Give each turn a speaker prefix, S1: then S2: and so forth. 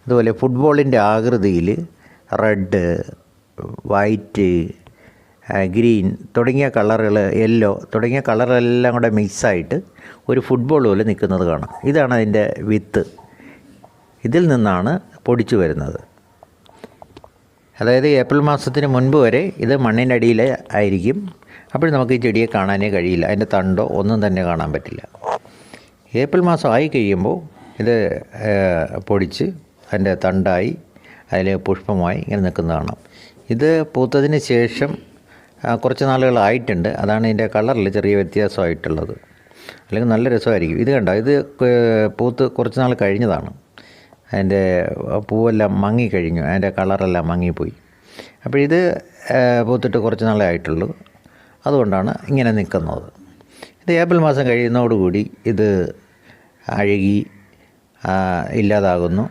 S1: അതുപോലെ ഫുട്ബോളിൻ്റെ ആകൃതിയിൽ red, white, green തുടങ്ങിയ കളറുകൾ, യെല്ലോ തുടങ്ങിയ കളറെല്ലാം കൂടെ മിക്സായിട്ട് ഒരു ഫുട്ബോൾ പോലെ നിൽക്കുന്നത് കാണാം. ഇതാണ് അതിൻ്റെ വിത്ത്. ഇതിൽ നിന്നാണ് പൊടിച്ചു വരുന്നത്. അതായത് ഏപ്രിൽ മാസത്തിന് മുൻപ് വരെ ഇത് മണ്ണിനടിയിൽ ആയിരിക്കും. അപ്പോൾ നമുക്ക് ഈ ചെടിയെ കാണാനേ കഴിയില്ല. അതിൻ്റെ തണ്ടോ ഒന്നും തന്നെ കാണാൻ പറ്റില്ല. ഏപ്രിൽ മാസം ആയി കഴിയുമ്പോൾ ഇത് പൊടിച്ച് അതിൻ്റെ തണ്ടായി അതിൽ പുഷ്പമായി ഇങ്ങനെ നിൽക്കുന്നത് കാണാം. ഇത് പൂത്തതിന് ശേഷം കുറച്ച് നാളുകളായിട്ടുണ്ട്. അതാണ് ഇതിൻ്റെ കളറിൽ ചെറിയ വ്യത്യാസമായിട്ടുള്ളത്. അല്ലെങ്കിൽ നല്ല രസമായിരിക്കും. ഇത് കണ്ടോ, ഇത് പൂത്ത് കുറച്ച് നാൾ കഴിഞ്ഞതാണ്. അതിൻ്റെ പൂവെല്ലാം മങ്ങിക്കഴിഞ്ഞു, അതിൻ്റെ കളറെല്ലാം മങ്ങിപ്പോയി. അപ്പോൾ ഇത് പൂത്തിട്ട് കുറച്ച് നാളേ ആയിട്ടുള്ളൂ. അതുകൊണ്ടാണ് ഇങ്ങനെ നിൽക്കുന്നത്. ഇത് ഏപ്രിൽ മാസം കഴിയുന്നതോടുകൂടി ഇത് അഴുകി ഇല്ലാതാകുന്നു.